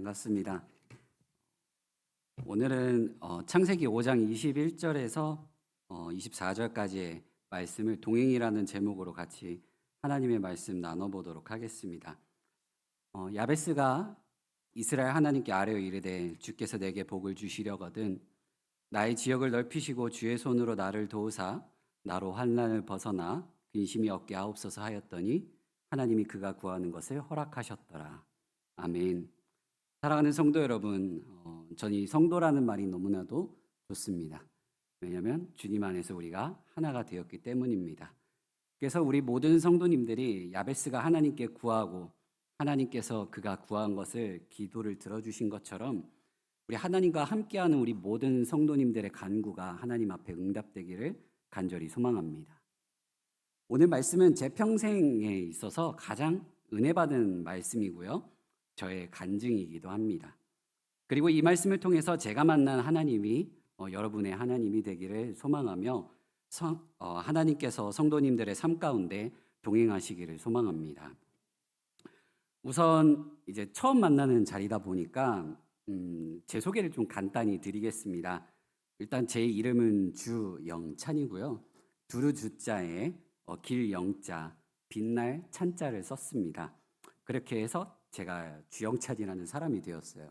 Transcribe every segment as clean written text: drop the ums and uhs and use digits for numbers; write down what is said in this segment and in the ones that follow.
반갑습니다. 오늘은 창세기 5장 21절에서 24절까지의 말씀을 동행이라는 제목으로 같이 하나님의 말씀 나눠보도록 하겠습니다. 야베스가 이스라엘 하나님께 아뢰어 이르되 주께서 내게 복을 주시려거든 나의 지역을 넓히시고 주의 손으로 나를 도우사 나로 환난을 벗어나 근심이 없게 하옵소서 하였더니 하나님이 그가 구하는 것을 허락하셨더라. 아멘. 사랑하는 성도 여러분, 전 이 성도라는 말이 너무나도 좋습니다. 왜냐하면 주님 안에서 우리가 하나가 되었기 때문입니다. 그래서 우리 모든 성도님들이 야베스가 하나님께 구하고 하나님께서 그가 구한 것을 기도를 들어주신 것처럼 우리 하나님과 함께하는 우리 모든 성도님들의 간구가 하나님 앞에 응답되기를 간절히 소망합니다. 오늘 말씀은 제 평생에 있어서 가장 은혜 받은 말씀이고요. 저의 간증이기도 합니다. 그리고 이 말씀을 통해서 제가 만난 하나님이 여러분의 하나님이 되기를 소망하며 하나님께서 성도님들의 삶 가운데 동행하시기를 소망합니다. 우선 이제 처음 만나는 자리다 보니까 제 소개를 좀 간단히 드리겠습니다. 일단 제 이름은 주영찬이고요. 두루 주자에 길영자, 빛날 찬자를 썼습니다. 그렇게 해서 제가 주영찬이라는 사람이 되었어요.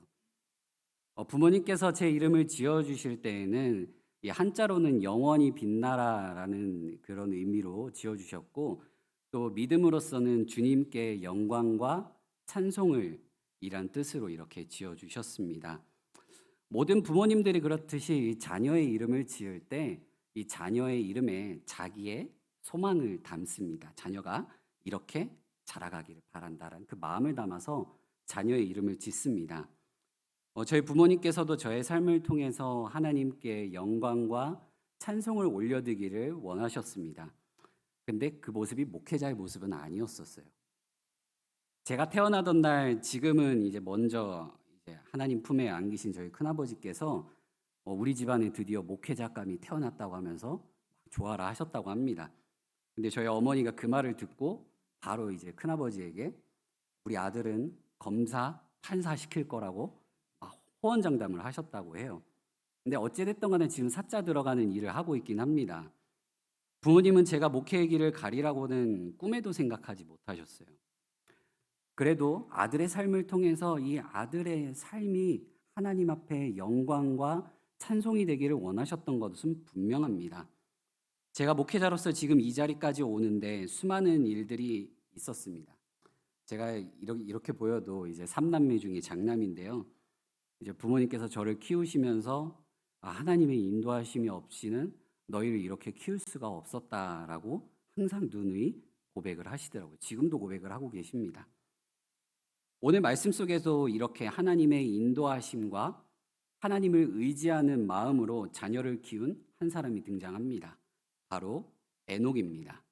부모님께서 제 이름을 지어주실 때에는 이 한자로는 영원히 빛나라라는 그런 의미로 지어주셨고 또 믿음으로서는 주님께 영광과 찬송을 이란 뜻으로 이렇게 지어주셨습니다. 모든 부모님들이 그렇듯이 자녀의 이름을 지을 때 이 자녀의 이름에 자기의 소망을 담습니다. 자녀가 이렇게 자라가기를 바란다라는 그 마음을 담아서 자녀의 이름을 짓습니다. 저희 부모님께서도 저의 삶을 통해서 하나님께 영광과 찬송을 올려드리기를 원하셨습니다. 근데 그 모습이 목회자의 모습은 아니었었어요. 제가 태어나던 날 지금은 이제 먼저 이제 하나님 품에 안기신 저희 큰아버지께서 우리 집안에 드디어 목회자감이 태어났다고 하면서 좋아라 하셨다고 합니다. 근데 저희 어머니가 그 말을 듣고 바로 이제 큰아버지에게 우리 아들은 검사, 판사 시킬 거라고 호언장담을 하셨다고 해요. 근데 어찌됐든 간에 지금 사자 들어가는 일을 하고 있긴 합니다. 부모님은 제가 목회의 길을 가리라고는 꿈에도 생각하지 못하셨어요. 그래도 아들의 삶을 통해서 이 아들의 삶이 하나님 앞에 영광과 찬송이 되기를 원하셨던 것은 분명합니다. 제가 목회자로서 지금 이 자리까지 오는데 수많은 일들이 있었습니다. 제가 이렇게 보여도 이제 3남매 중에 장남인데요. 이제 부모님께서 저를 키우시면서 하나님의 인도하심이 없이는 너희를 이렇게 키울 수가 없었다라고 항상 누누이 고백을 하시더라고요. 지금도 고백을 하고 계십니다. 오늘 말씀 속에서 이렇게 하나님의 인도하심과 하나님을 의지하는 마음으로 자녀를 키운 한 사람이 등장합니다. 바로 에녹입니다.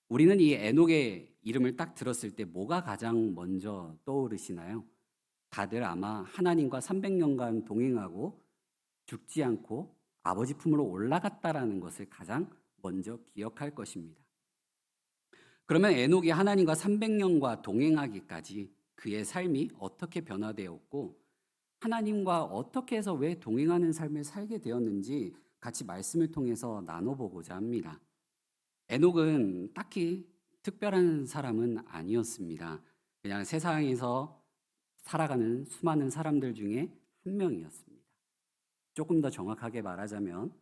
우리는 이 에녹의 이름을 딱 들었을 때 뭐가 가장 먼저 떠오르시나요? 다들 아마 하나님과 300년간 동행하고 죽지 않고 아버지 품으로 올라갔다라는 것을 가장 먼저 기억할 것입니다. 그러면 에녹이 하나님과 300년과 동행하기까지 그의 삶이 어떻게 변화되었고 하나님과 어떻게 해서 왜 동행하는 삶을 살게 되었는지 같이 말씀을 통해서 나눠보고자 합니다. 에녹은 딱히 특별한 사람은 아니었습니다. 그냥 세상에서 살아가는 수많은 사람들 중에 한 명이었습니다. 조금 더 정확하게 말하자면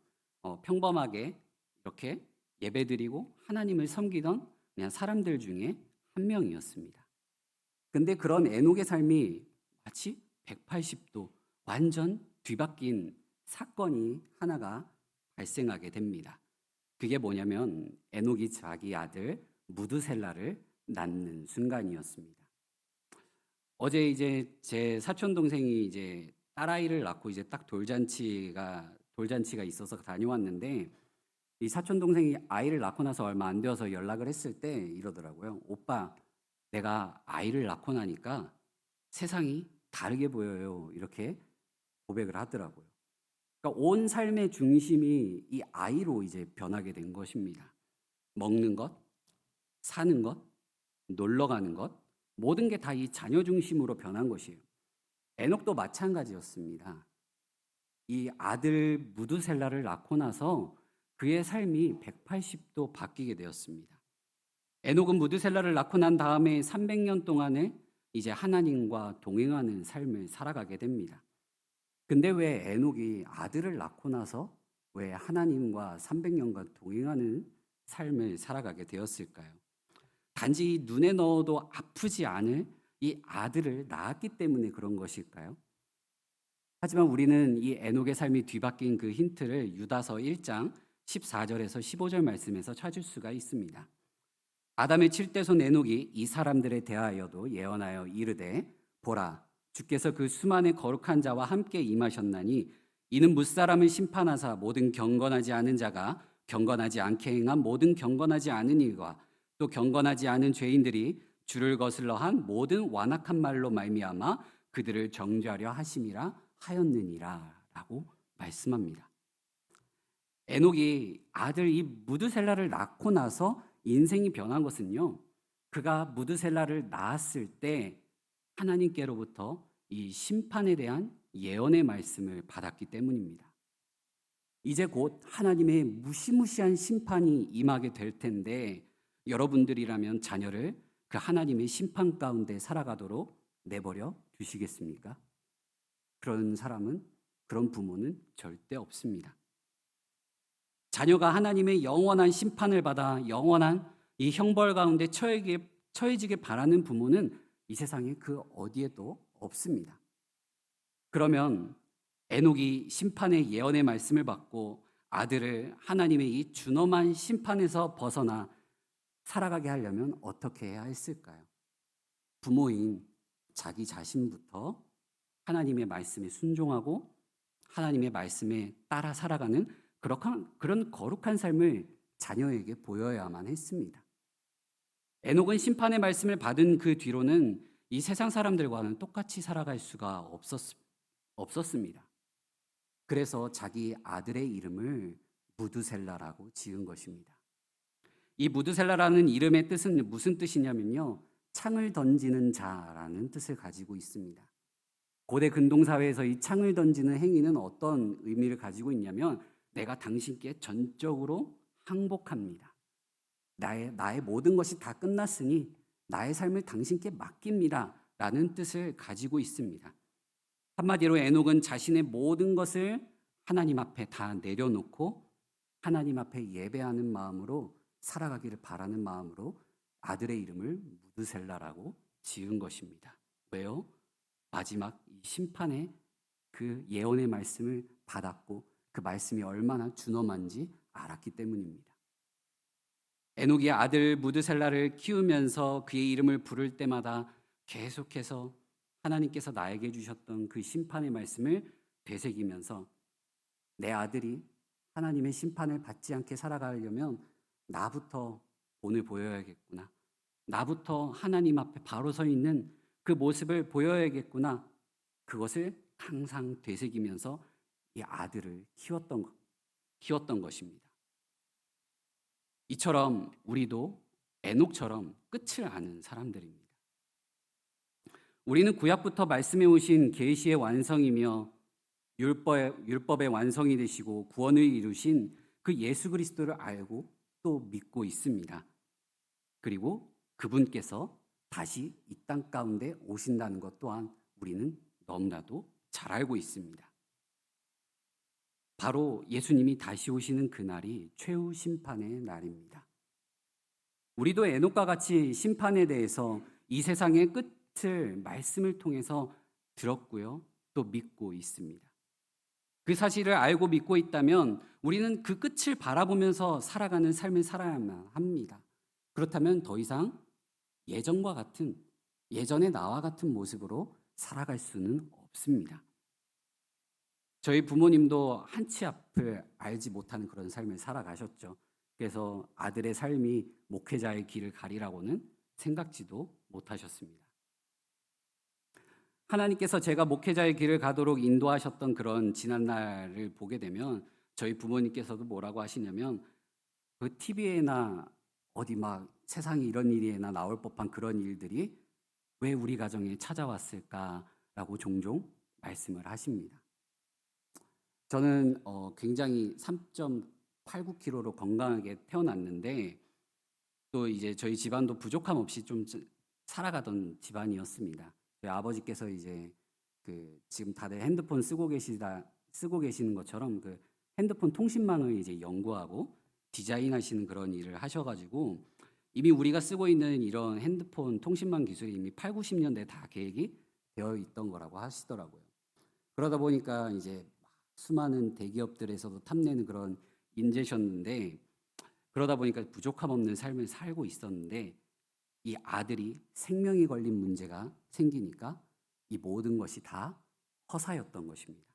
평범하게 이렇게 예배드리고 하나님을 섬기던 그냥 사람들 중에 한 명이었습니다. 근데 그런 에녹의 삶이 마치 180도 완전 뒤바뀐 사건이 하나가 발생하게 됩니다. 그게 뭐냐면 에녹이 자기 아들 무드셀라를 낳는 순간이었습니다. 어제 이제 제 사촌 동생이 이제 딸아이를 낳고 이제 딱 돌잔치가 있어서 다녀왔는데 이 사촌 동생이 아이를 낳고 나서 얼마 안 되어서 연락을 했을 때 이러더라고요. 오빠, 내가 아이를 낳고 나니까 세상이 다르게 보여요. 이렇게 고백을 하더라고요. 그러니까 온 삶의 중심이 이 아이로 이제 변하게 된 것입니다. 먹는 것, 사는 것, 놀러 가는 것, 모든 게 다 이 자녀 중심으로 변한 것이에요. 에녹도 마찬가지였습니다. 이 아들 무두셀라를 낳고 나서 그의 삶이 180도 바뀌게 되었습니다. 에녹은 무드셀라를 낳고 난 다음에 300년 동안을 이제 하나님과 동행하는 삶을 살아가게 됩니다. 근데 왜 에녹이 아들을 낳고 나서 왜 하나님과 300년간 동행하는 삶을 살아가게 되었을까요? 단지 눈에 넣어도 아프지 않을 이 아들을 낳았기 때문에 그런 것일까요? 하지만 우리는 이 에녹의 삶이 뒤바뀐 그 힌트를 유다서 1장 14절에서 15절 말씀에서 찾을 수가 있습니다. 아담의 칠대손 에녹이 이 사람들에 대하여도 예언하여 이르되 보라 주께서 그 수만의 거룩한 자와 함께 임하셨나니 이는 무사람을 심판하사 모든 경건하지 않은 자가 경건하지 않게 행한 모든 경건하지 않은 일과 또 경건하지 않은 죄인들이 주를 거슬러 한 모든 완악한 말로 말미암아 그들을 정죄하려 하심이라 하였느니라라고 말씀합니다. 에녹이 아들 이 무드셀라를 낳고 나서 인생이 변한 것은요. 그가 무드셀라를 낳았을 때 하나님께로부터 이 심판에 대한 예언의 말씀을 받았기 때문입니다. 이제 곧 하나님의 무시무시한 심판이 임하게 될 텐데 여러분들이라면 자녀를 그 하나님의 심판 가운데 살아가도록 내버려 두시겠습니까? 그런 사람은, 그런 부모는 절대 없습니다. 자녀가 하나님의 영원한 심판을 받아 영원한 이 형벌 가운데 처해지길 바라는 부모는 이 세상에 그 어디에도 없습니다. 그러면 에녹이 심판의 예언의 말씀을 받고 아들을 하나님의 이 준엄한 심판에서 벗어나 살아가게 하려면 어떻게 해야 했을까요? 부모인 자기 자신부터 하나님의 말씀에 순종하고 하나님의 말씀에 따라 살아가는 그런 거룩한 삶을 자녀에게 보여야만 했습니다. 에녹은 심판의 말씀을 받은 그 뒤로는 이 세상 사람들과는 똑같이 살아갈 수가 없었습니다. 그래서 자기 아들의 이름을 무드셀라라고 지은 것입니다. 이 무드셀라라는 이름의 뜻은 무슨 뜻이냐면요. 창을 던지는 자라는 뜻을 가지고 있습니다. 고대 근동사회에서 이 창을 던지는 행위는 어떤 의미를 가지고 있냐면 내가 당신께 전적으로 항복합니다. 나의 모든 것이 다 끝났으니 나의 삶을 당신께 맡깁니다. 라는 뜻을 가지고 있습니다. 한마디로 에녹은 자신의 모든 것을 하나님 앞에 다 내려놓고 하나님 앞에 예배하는 마음으로 살아가기를 바라는 마음으로 아들의 이름을 무드셀라라고 지은 것입니다. 왜요? 마지막 이 심판의 그 예언의 말씀을 받았고 그 말씀이 얼마나 준엄한지 알았기 때문입니다. 에녹이 아들 무드셀라를 키우면서 그의 이름을 부를 때마다 계속해서 하나님께서 나에게 주셨던 그 심판의 말씀을 되새기면서 내 아들이 하나님의 심판을 받지 않게 살아가려면 나부터 본을 보여야겠구나. 나부터 하나님 앞에 바로 서 있는 그 모습을 보여야겠구나. 그것을 항상 되새기면서 이 아들을 키웠던 것입니다. 이처럼 우리도 에녹처럼 끝을 아는 사람들입니다. 우리는 구약부터 말씀해 오신 계시의 완성이며 율법의 완성이 되시고 구원을 이루신 그 예수 그리스도를 알고 또 믿고 있습니다. 그리고 그분께서 다시 이 땅 가운데 오신다는 것 또한 우리는 너무나도 잘 알고 있습니다. 바로 예수님이 다시 오시는 그날이 최후 심판의 날입니다. 우리도 에녹과 같이 심판에 대해서 이 세상의 끝을 말씀을 통해서 들었고요. 또 믿고 있습니다. 그 사실을 알고 믿고 있다면 우리는 그 끝을 바라보면서 살아가는 삶을 살아야만 합니다. 그렇다면 더 이상 예전의 나와 같은 모습으로 살아갈 수는 없습니다. 저희 부모님도 한치 앞을 알지 못하는 그런 삶을 살아가셨죠. 그래서 아들의 삶이 목회자의 길을 가리라고는 생각지도 못하셨습니다. 하나님께서 제가 목회자의 길을 가도록 인도하셨던 그런 지난 날을 보게 되면 저희 부모님께서도 뭐라고 하시냐면 그 TV에나 어디 막 세상에 이런 일이나 나올 법한 그런 일들이 왜 우리 가정에 찾아왔을까? 라고 종종 말씀을 하십니다. 저는 굉장히 3.89kg로 건강하게 태어났는데 또 이제 저희 집안도 부족함 없이 좀 살아가던 집안이었습니다. 저희 아버지께서 이제 지금 다들 핸드폰 쓰고 계시는 것처럼 그 핸드폰 통신망을 이제 연구하고 디자인하시는 그런 일을 하셔가지고 이미 우리가 쓰고 있는 이런 핸드폰 통신망 기술이 이미 8, 90년대 다 계획이 되어 있던 거라고 하시더라고요. 그러다 보니까 이제 수많은 대기업들에서도 탐내는 그런 인재셨는데 그러다 보니까 부족함 없는 삶을 살고 있었는데 이 아들이 생명이 걸린 문제가 생기니까 이 모든 것이 다 허사였던 것입니다.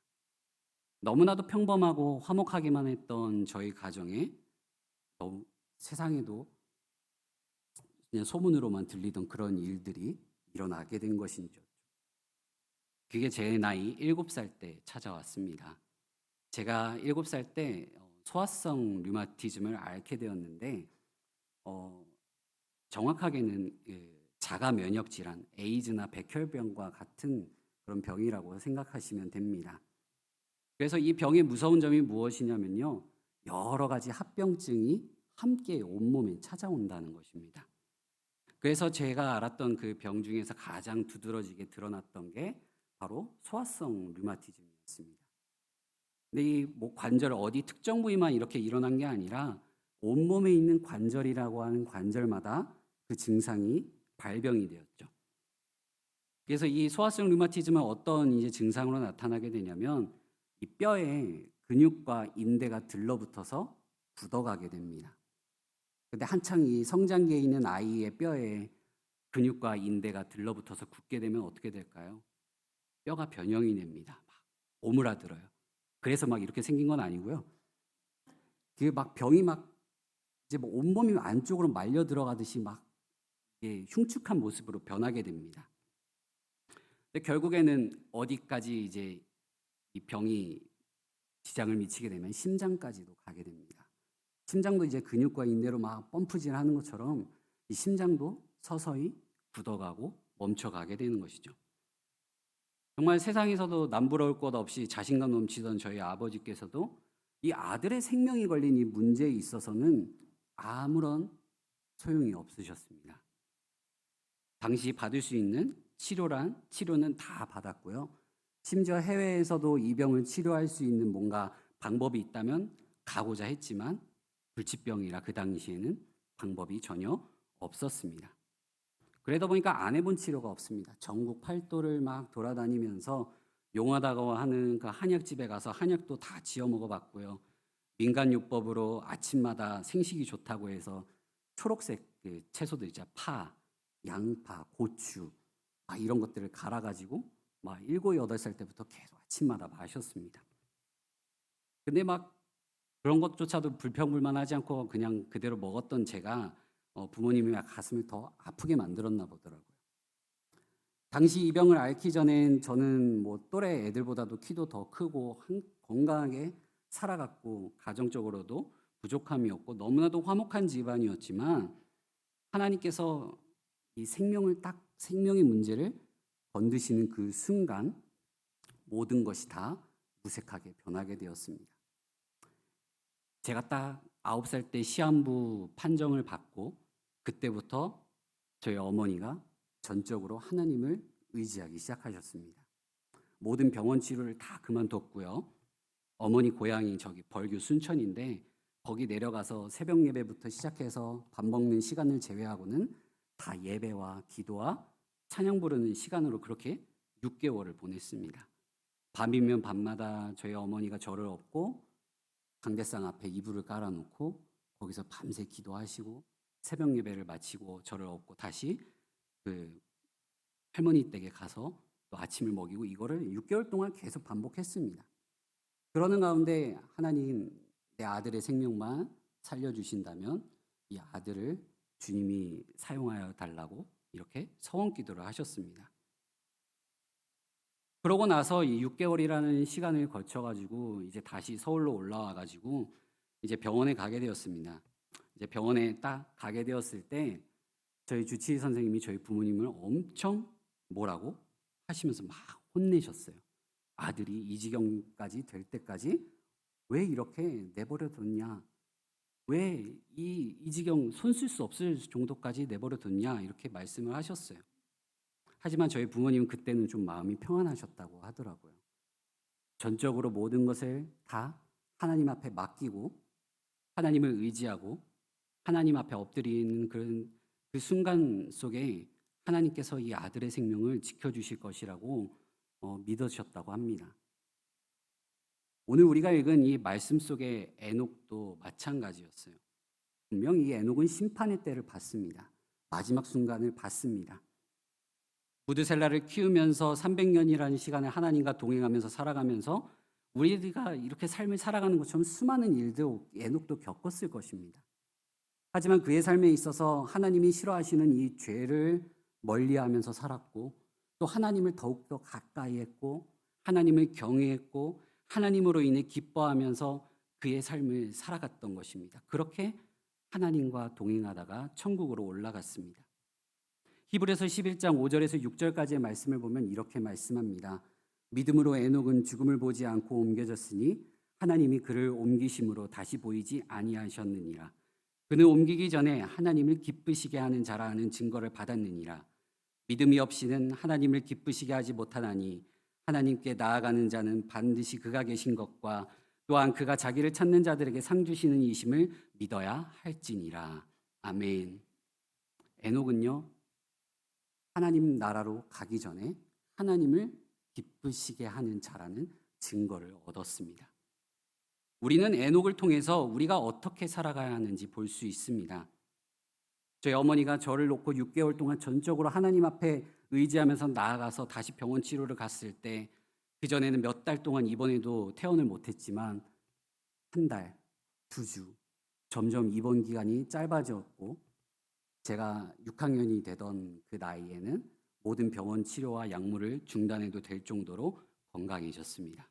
너무나도 평범하고 화목하기만 했던 저희 가정에 너무 세상에도 그냥 소문으로만 들리던 그런 일들이 일어나게 된 것이죠. 그게 제 나이 7살 때 찾아왔습니다. 제가 7살 때 소아성 류마티즘을 앓게 되었는데 정확하게는 자가 면역 질환, 에이즈나 백혈병과 같은 그런 병이라고 생각하시면 됩니다. 그래서 이 병의 무서운 점이 무엇이냐면요. 여러 가지 합병증이 함께 온몸에 찾아온다는 것입니다. 그래서 제가 알았던 그 병 중에서 가장 두드러지게 드러났던 게 바로 소아성 류마티즘이었습니다. 근데 이 관절 어디 특정 부위만 이렇게 일어난 게 아니라 온몸에 있는 관절이라고 하는 관절마다 그 증상이 발병이 되었죠. 그래서 이 소아성 류마티즘은 어떤 이제 증상으로 나타나게 되냐면 이 뼈에 근육과 인대가 들러붙어서 굳어가게 됩니다. 근데 한창 이 성장기에 있는 아이의 뼈에 근육과 인대가 들러붙어서 굳게 되면 어떻게 될까요? 뼈가 변형이 됩니다. 막 오므라들어요. 그래서 막 이렇게 생긴 건 아니고요. 그게 막 병이 막 이제 뭐 온몸이 안쪽으로 말려 들어가듯이 막 흉측한 모습으로 변하게 됩니다. 근데 결국에는 어디까지 이제 이 병이 지장을 미치게 되면 심장까지도 가게 됩니다. 심장도 이제 근육과 인대로 막 펌프질하는 것처럼 이 심장도 서서히 굳어가고 멈춰가게 되는 것이죠. 정말 세상에서도 남부러울 것 없이 자신감 넘치던 저희 아버지께서도 이 아들의 생명이 걸린 이 문제에 있어서는 아무런 소용이 없으셨습니다. 당시 받을 수 있는 치료는 다 받았고요. 심지어 해외에서도 이 병을 치료할 수 있는 뭔가 방법이 있다면 가고자 했지만 불치병이라 그 당시에는 방법이 전혀 없었습니다. 그러다 보니까 안 해본 치료가 없습니다. 전국 팔도를 막 돌아다니면서 용하다고 하는 그 한약집에 가서 한약도 다 지어 먹어봤고요. 민간요법으로 아침마다 생식이 좋다고 해서 초록색 그 채소들 있죠. 파, 양파, 고추 막 이런 것들을 갈아가지고 막 7, 8살 때부터 계속 아침마다 마셨습니다. 근데 막 그런 것조차도 불평불만하지 않고 그냥 그대로 먹었던 제가 부모님이 가슴을 더 아프게 만들었나 보더라고요. 당시 이 병을 앓기 전엔 저는 뭐 또래 애들보다도 키도 더 크고 건강하게 살아갔고 가정적으로도 부족함이 없고 너무나도 화목한 집안이었지만 하나님께서 이 생명의 문제를 건드시는 그 순간 모든 것이 다 무색하게 변하게 되었습니다. 제가 딱 9살 때 시한부 판정을 받고 그때부터 저희 어머니가 전적으로 하나님을 의지하기 시작하셨습니다. 모든 병원 치료를 다 그만뒀고요. 어머니 고향이 저기 벌교 순천인데 거기 내려가서 새벽 예배부터 시작해서 밥 먹는 시간을 제외하고는 다 예배와 기도와 찬양 부르는 시간으로 그렇게 6개월을 보냈습니다. 밤이면 밤마다 저희 어머니가 저를 업고 강대상 앞에 이불을 깔아놓고 거기서 밤새 기도하시고 새벽 예배를 마치고 저를 업고 다시 그 할머니 댁에 가서 또 아침을 먹이고 이거를 6개월 동안 계속 반복했습니다. 그러는 가운데 하나님 내 아들의 생명만 살려주신다면 이 아들을 주님이 사용하여 달라고 이렇게 서원 기도를 하셨습니다. 그러고 나서 이 6개월이라는 시간을 거쳐가지고 이제 다시 서울로 올라와가지고 이제 병원에 가게 되었습니다. 이제 병원에 딱 가게 되었을 때 저희 주치의 선생님이 저희 부모님을 엄청 뭐라고 하시면서 막 혼내셨어요. 아들이 이 지경까지 될 때까지 왜 이렇게 내버려 뒀냐? 왜 이 지경 손 쓸 수 없을 정도까지 내버려 뒀냐? 이렇게 말씀을 하셨어요. 하지만 저희 부모님은 그때는 좀 마음이 평안하셨다고 하더라고요. 전적으로 모든 것을 다 하나님 앞에 맡기고 하나님을 의지하고 하나님 앞에 엎드리는 그런 그 순간 속에 하나님께서 이 아들의 생명을 지켜주실 것이라고 믿으셨다고 합니다. 오늘 우리가 읽은 이 말씀 속의 에녹도 마찬가지였어요. 분명 이 에녹은 심판의 때를 봤습니다. 마지막 순간을 봤습니다. 무드셀라를 키우면서 300년이라는 시간을 하나님과 동행하면서 살아가면서 우리가 이렇게 삶을 살아가는 것처럼 수많은 일도 에녹도 겪었을 것입니다. 하지만 그의 삶에 있어서 하나님이 싫어하시는 이 죄를 멀리하면서 살았고 또 하나님을 더욱더 가까이 했고 하나님을 경외했고 하나님으로 인해 기뻐하면서 그의 삶을 살아갔던 것입니다. 그렇게 하나님과 동행하다가 천국으로 올라갔습니다. 히브리서 11장 5절에서 6절까지의 말씀을 보면 이렇게 말씀합니다. 믿음으로 에녹은 죽음을 보지 않고 옮겨졌으니 하나님이 그를 옮기심으로 다시 보이지 아니하셨느니라. 그는 옮기기 전에 하나님을 기쁘시게 하는 자라는 증거를 받았느니라. 믿음이 없이는 하나님을 기쁘시게 하지 못하나니 하나님께 나아가는 자는 반드시 그가 계신 것과 또한 그가 자기를 찾는 자들에게 상 주시는 이심을 믿어야 할지니라. 아멘. 에녹은요, 하나님 나라로 가기 전에 하나님을 기쁘시게 하는 자라는 증거를 얻었습니다. 우리는 에녹을 통해서 우리가 어떻게 살아가야 하는지 볼 수 있습니다. 저희 어머니가 저를 놓고 6개월 동안 전적으로 하나님 앞에 의지하면서 나아가서 다시 병원 치료를 갔을 때 그전에는 몇 달 동안 입원해도 퇴원을 못했지만 한 달, 2주 점점 입원 기간이 짧아졌고 제가 6학년이 되던 그 나이에는 모든 병원 치료와 약물을 중단해도 될 정도로 건강해졌습니다.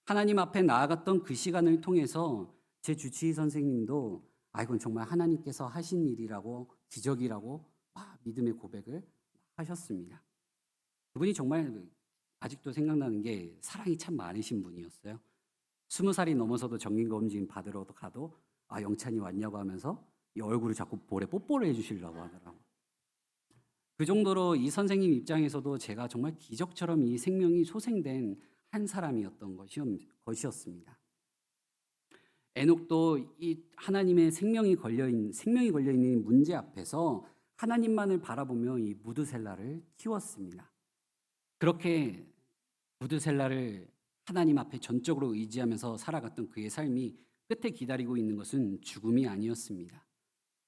하나님 앞에 나아갔던 그 시간을 통해서 제 주치의 선생님도 이건 정말 하나님께서 하신 일이라고 기적이라고 믿음의 고백을 하셨습니다. 그분이 정말 아직도 생각나는 게 사랑이 참 많으신 분이었어요. 20살이 넘어서도 정기검진 받으러 가도 영찬이 왔냐고 하면서 이 얼굴을 자꾸 볼에 뽀뽀를 해주시려고 하더라고요. 그 정도로 이 선생님 입장에서도 제가 정말 기적처럼 이 생명이 소생된 한 사람이었던 것이었습니다. 에녹도 이 하나님의 생명이 걸려있는 문제 앞에서 하나님만을 바라보며 이 무드셀라를 키웠습니다. 그렇게 무드셀라를 하나님 앞에 전적으로 의지하면서 살아갔던 그의 삶이 끝에 기다리고 있는 것은 죽음이 아니었습니다.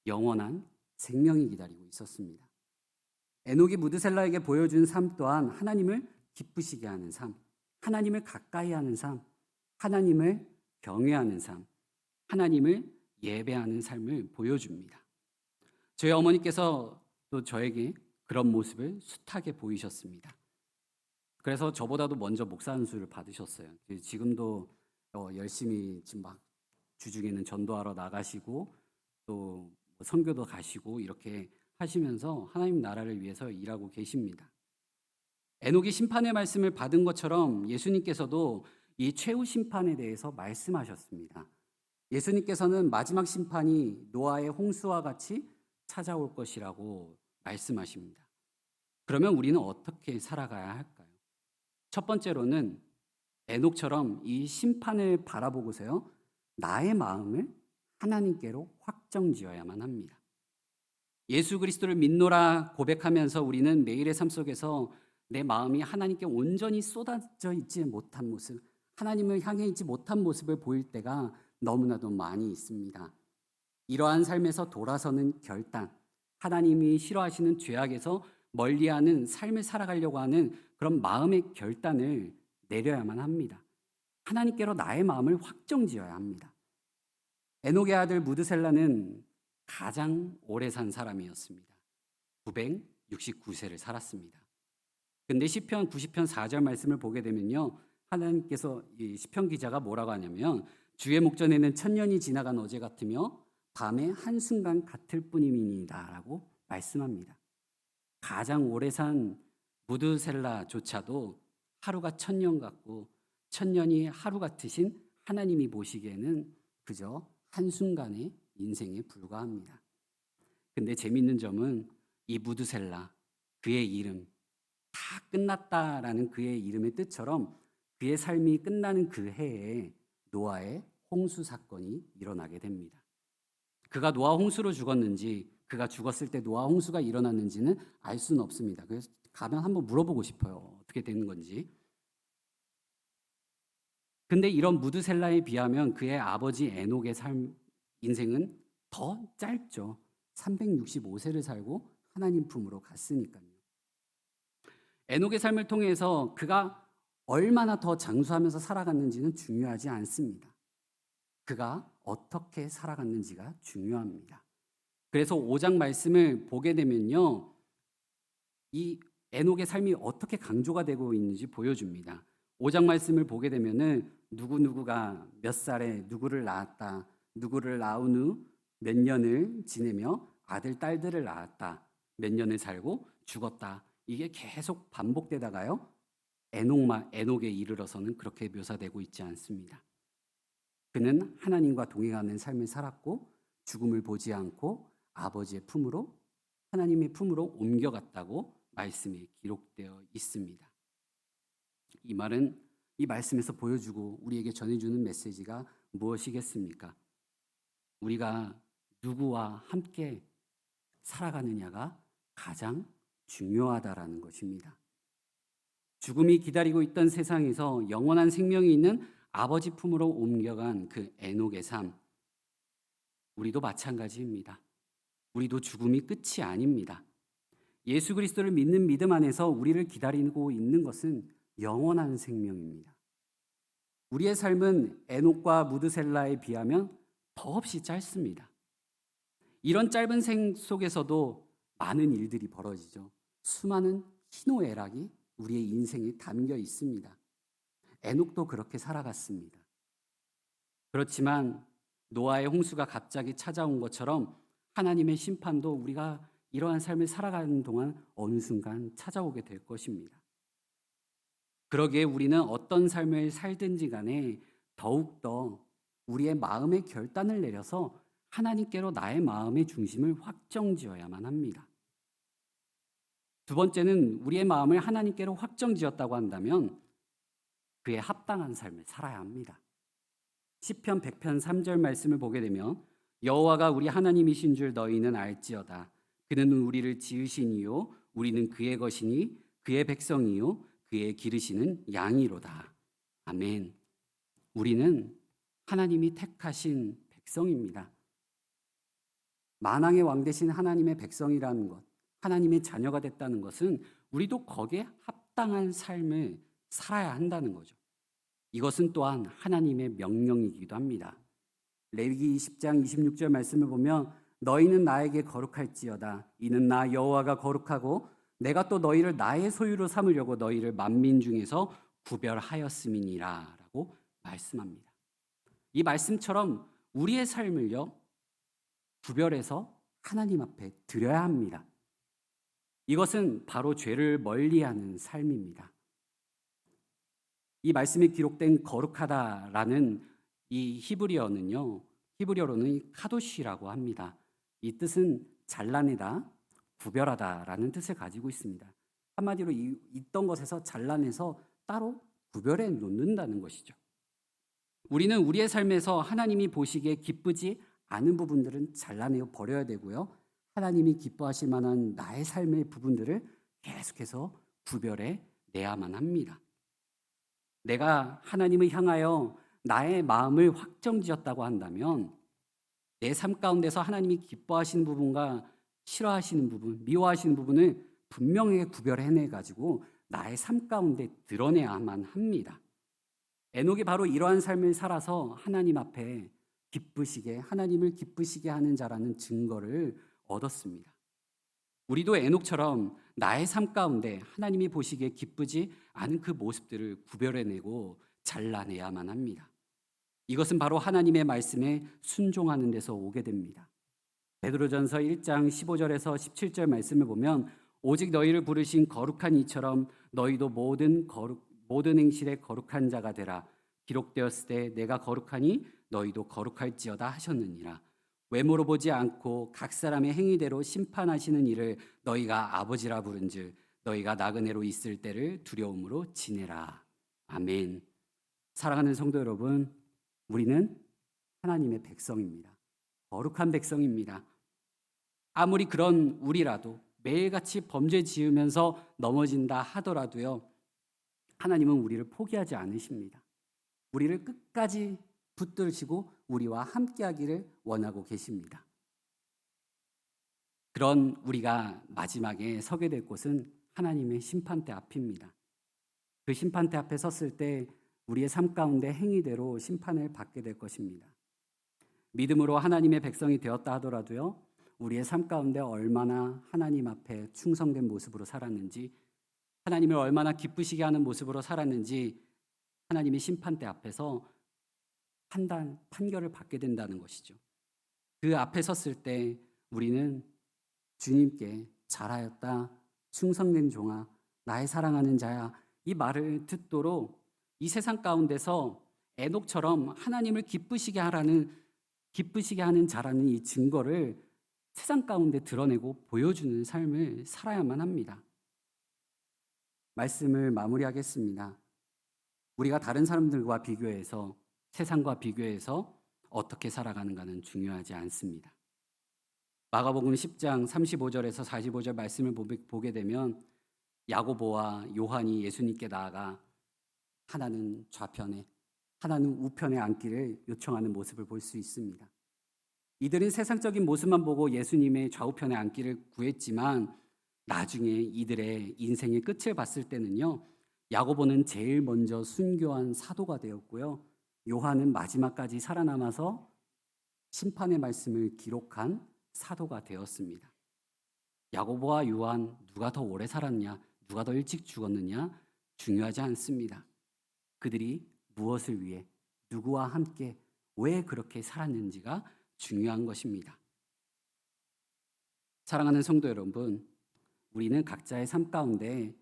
영원한 생명이 기다리고 있었습니다. 에녹이 무드셀라에게 보여준 삶 또한 하나님을 기쁘시게 하는 삶, 하나님을 가까이 하는 삶, 하나님을 경외하는 삶, 하나님을 예배하는 삶을 보여줍니다. 저희 어머니께서 또 저에게 그런 모습을 숱하게 보이셨습니다. 그래서 저보다도 먼저 목사 안수를 받으셨어요. 지금도 열심히 지금 막 주중에는 전도하러 나가시고 또 선교도 가시고 이렇게 하시면서 하나님 나라를 위해서 일하고 계십니다. 에녹이 심판의 말씀을 받은 것처럼 예수님께서도 이 최후 심판에 대해서 말씀하셨습니다. 예수님께서는 마지막 심판이 노아의 홍수와 같이 찾아올 것이라고 말씀하십니다. 그러면 우리는 어떻게 살아가야 할까요? 첫 번째로는 에녹처럼 이 심판을 바라보고서요, 나의 마음을 하나님께로 확정지어야만 합니다. 예수 그리스도를 믿노라 고백하면서 우리는 매일의 삶 속에서 내 마음이 하나님께 온전히 쏟아져 있지 못한 모습, 하나님을 향해 있지 못한 모습을 보일 때가 너무나도 많이 있습니다. 이러한 삶에서 돌아서는 결단, 하나님이 싫어하시는 죄악에서 멀리하는 삶을 살아가려고 하는 그런 마음의 결단을 내려야만 합니다. 하나님께로 나의 마음을 확정지어야 합니다. 에녹의 아들 무드셀라는 가장 오래 산 사람이었습니다. 969세를 살았습니다. 근데 시편 90편 4절 말씀을 보게 되면요, 하나님께서 이 시편 기자가 뭐라고 하냐면 주의 목전에는 천년이 지나간 어제 같으며 밤의 한순간 같을 뿐임이니다라고 말씀합니다. 가장 오래 산 무드셀라조차도 하루가 천년 같고 천년이 하루 같으신 하나님이 보시기에는 그저 한순간의 인생에 불과합니다. 근데 재밌는 점은 이 무드셀라, 그의 이름, 다 끝났다라는 그의 이름의 뜻처럼 그의 삶이 끝나는 그 해에 노아의 홍수 사건이 일어나게 됩니다. 그가 노아 홍수로 죽었는지 그가 죽었을 때 노아 홍수가 일어났는지는 알 수는 없습니다. 그래서 가면 한번 물어보고 싶어요. 어떻게 되는 건지. 근데 이런 무드셀라에 비하면 그의 아버지 에녹의 인생은 더 짧죠. 365세를 살고 하나님 품으로 갔으니까요. 에녹의 삶을 통해서 그가 얼마나 더 장수하면서 살아갔는지는 중요하지 않습니다. 그가 어떻게 살아갔는지가 중요합니다. 그래서 5장 말씀을 보게 되면요, 이 에녹의 삶이 어떻게 강조가 되고 있는지 보여줍니다. 5장 말씀을 보게 되면은 누구누구가 몇 살에 누구를 낳았다, 누구를 낳은 후 몇 년을 지내며 아들, 딸들을 낳았다, 몇 년을 살고 죽었다. 이게 계속 반복되다가요, 에녹에 이르러서는 그렇게 묘사되고 있지 않습니다. 그는 하나님과 동행하는 삶을 살았고 죽음을 보지 않고 아버지의 품으로, 하나님의 품으로 옮겨갔다고 말씀에 기록되어 있습니다. 이 말은 이 말씀에서 보여주고 우리에게 전해주는 메시지가 무엇이겠습니까? 우리가 누구와 함께 살아가느냐가 가장 중요하다라는 것입니다. 죽음이 기다리고 있던 세상에서 영원한 생명이 있는 아버지 품으로 옮겨간 그 에녹의 삶, 우리도 마찬가지입니다. 우리도 죽음이 끝이 아닙니다. 예수 그리스도를 믿는 믿음 안에서 우리를 기다리고 있는 것은 영원한 생명입니다. 우리의 삶은 에녹과 무드셀라에 비하면 더없이 짧습니다. 이런 짧은 생 속에서도 많은 일들이 벌어지죠. 수많은 희노애락이 우리의 인생에 담겨 있습니다. 에녹도 그렇게 살아갔습니다. 그렇지만 노아의 홍수가 갑자기 찾아온 것처럼 하나님의 심판도 우리가 이러한 삶을 살아가는 동안 어느 순간 찾아오게 될 것입니다. 그러기에 우리는 어떤 삶을 살든지 간에 더욱더 우리의 마음의 결단을 내려서 하나님께로 나의 마음의 중심을 확정지어야만 합니다. 두 번째는 우리의 마음을 하나님께로 확정지었다고 한다면 그에 합당한 삶을 살아야 합니다. 시편 100편 3절 말씀을 보게 되면 여호와가 우리 하나님이신 줄 너희는 알지어다. 그는 우리를 지으시니요 우리는 그의 것이니 그의 백성이요 그의 기르시는 양이로다. 아멘. 우리는 하나님이 택하신 백성입니다. 만왕의 왕 되신 하나님의 백성이라는 것, 하나님의 자녀가 됐다는 것은 우리도 거기에 합당한 삶을 살아야 한다는 거죠. 이것은 또한 하나님의 명령이기도 합니다. 레위기 20장 26절 말씀을 보면 너희는 나에게 거룩할지어다. 이는 나 여호와가 거룩하고 내가 또 너희를 나의 소유로 삼으려고 너희를 만민 중에서 구별하였음이니라 라고 말씀합니다. 이 말씀처럼 우리의 삶을요 구별해서 하나님 앞에 드려야 합니다. 이것은 바로 죄를 멀리하는 삶입니다. 이 말씀에 기록된 거룩하다라는 이 히브리어로는 카도시라고 합니다. 이 뜻은 잘라내다, 구별하다라는 뜻을 가지고 있습니다. 한마디로 있던 것에서 잘라내서 따로 구별해 놓는다는 것이죠. 우리는 우리의 삶에서 하나님이 보시기에 기쁘지 않은 부분들은 잘라내어 버려야 되고요. 하나님이 기뻐하실 만한 나의 삶의 부분들을 계속해서 구별해 내야만 합니다. 내가 하나님을 향하여 나의 마음을 확정지었다고 한다면 내 삶 가운데서 하나님이 기뻐하시는 부분과 싫어하시는 부분, 미워하시는 부분을 분명하게 구별해내가지고 나의 삶 가운데 드러내야만 합니다. 에녹이 바로 이러한 삶을 살아서 하나님 앞에 하나님을 기쁘시게 하는 자라는 증거를 얻었습니다. 우리도 에녹처럼 나의 삶 가운데 하나님이 보시기에 기쁘지 않은 그 모습들을 구별해내고 잘라내야만 합니다. 이것은 바로 하나님의 말씀에 순종하는 데서 오게 됩니다. 베드로전서 1장 15절에서 17절 말씀을 보면 오직 너희를 부르신 거룩한 이처럼 너희도 모든 행실에 거룩한 자가 되라. 기록되었을 때 내가 거룩하니 너희도 거룩할지어다 하셨느니라. 외모로 보지 않고 각 사람의 행위대로 심판하시는 이를 너희가 아버지라 부른즉 너희가 나그네로 있을 때를 두려움으로 지내라. 아멘. 사랑하는 성도 여러분, 우리는 하나님의 백성입니다. 거룩한 백성입니다. 아무리 그런 우리라도 매일같이 범죄 지으면서 넘어진다 하더라도요, 하나님은 우리를 포기하지 않으십니다. 우리를 끝까지 붙들시고 우리와 함께하기를 원하고 계십니다. 그런 우리가 마지막에 서게 될 곳은 하나님의 심판대 앞입니다. 그 심판대 앞에 섰을 때 우리의 삶 가운데 행위대로 심판을 받게 될 것입니다. 믿음으로 하나님의 백성이 되었다 하더라도요, 우리의 삶 가운데 얼마나 하나님 앞에 충성된 모습으로 살았는지, 하나님을 얼마나 기쁘시게 하는 모습으로 살았는지 하나님의 심판대 앞에서 판결을 받게 된다는 것이죠. 그 앞에 섰을 때 우리는 주님께 잘하였다, 충성된 종아, 나의 사랑하는 자야, 이 말을 듣도록 이 세상 가운데서 에녹처럼 하나님을 기쁘시게 하는 자라는 이 증거를 세상 가운데 드러내고 보여주는 삶을 살아야만 합니다. 말씀을 마무리하겠습니다. 우리가 다른 사람들과 비교해서, 세상과 비교해서 어떻게 살아가는가는 중요하지 않습니다. 마가복음 10장 35절에서 45절 말씀을 보게 되면 야고보와 요한이 예수님께 나아가 하나는 좌편에, 하나는 우편에 앉기를 요청하는 모습을 볼 수 있습니다. 이들은 세상적인 모습만 보고 예수님의 좌우편에 앉기를 구했지만 나중에 이들의 인생의 끝을 봤을 때는요, 야고보는 제일 먼저 순교한 사도가 되었고요, 요한은 마지막까지 살아남아서 심판의 말씀을 기록한 사도가 되었습니다. 야고보와 요한 누가 더 오래 살았냐, 누가 더 일찍 죽었느냐 중요하지 않습니다. 그들이 무엇을 위해, 누구와 함께, 왜 그렇게 살았는지가 중요한 것입니다. 사랑하는 성도 여러분, 우리는 각자의 삶 가운데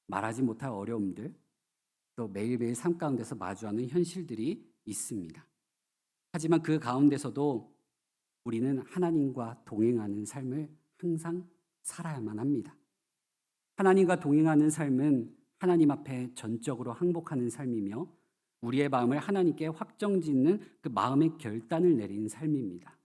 말하지 못할 어려움들, 또 매일매일 삶 가운데서 마주하는 현실들이 있습니다. 하지만 그 가운데서도 우리는 하나님과 동행하는 삶을 항상 살아야만 합니다. 하나님과 동행하는 삶은 하나님 앞에 전적으로 항복하는 삶이며 우리의 마음을 하나님께 확정짓는 그 마음의 결단을 내리는 삶입니다.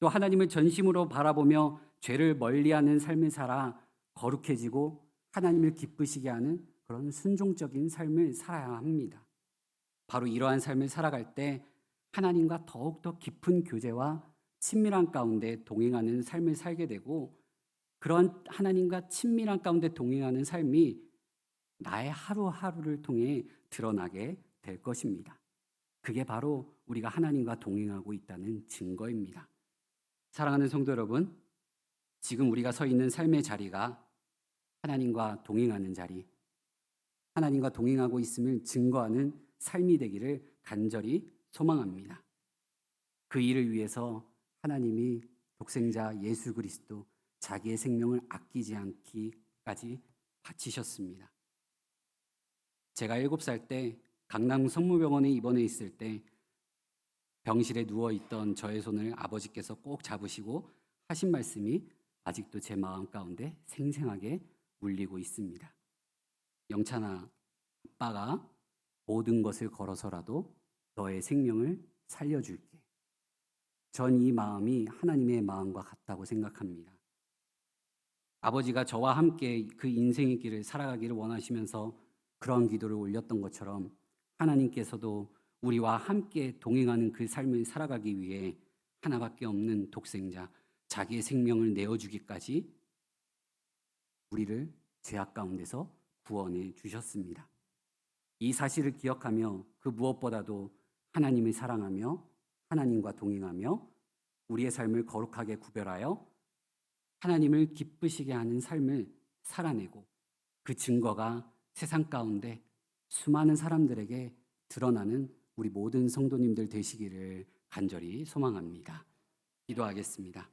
또 하나님을 전심으로 바라보며 죄를 멀리하는 삶을 살아 거룩해지고 하나님을 기쁘시게 하는 그런 순종적인 삶을 살아야 합니다. 바로 이러한 삶을 살아갈 때 하나님과 더욱더 깊은 교제와 친밀한 가운데 동행하는 삶을 살게 되고, 그런 하나님과 친밀한 가운데 동행하는 삶이 나의 하루하루를 통해 드러나게 될 것입니다. 그게 바로 우리가 하나님과 동행하고 있다는 증거입니다. 사랑하는 성도 여러분, 지금 우리가 서 있는 삶의 자리가 하나님과 동행하는 자리, 하나님과 동행하고 있음을 증거하는 삶이 되기를 간절히 소망합니다. 그 일을 위해서 하나님이 독생자 예수 그리스도 자기의 생명을 아끼지 않기까지 바치셨습니다. 제가 7살 때 강남 성모병원에 입원해 있을 때 병실에 누워있던 저의 손을 아버지께서 꼭 잡으시고 하신 말씀이 아직도 제 마음 가운데 생생하게 울리고 있습니다. 영찬아, 아빠가 모든 것을 걸어서라도 너의 생명을 살려줄게. 전 이 마음이 하나님의 마음과 같다고 생각합니다. 아버지가 저와 함께 그 인생의 길을 살아가기를 원하시면서 그런 기도를 올렸던 것처럼 하나님께서도 우리와 함께 동행하는 그 삶을 살아가기 위해 하나밖에 없는 독생자, 자기의 생명을 내어주기까지 우리를 죄악 가운데서 구원해 주셨습니다. 이 사실을 기억하며 그 무엇보다도 하나님을 사랑하며 하나님과 동행하며 우리의 삶을 거룩하게 구별하여 하나님을 기쁘시게 하는 삶을 살아내고 그 증거가 세상 가운데 수많은 사람들에게 드러나는 우리 모든 성도님들 되시기를 간절히 소망합니다. 기도하겠습니다.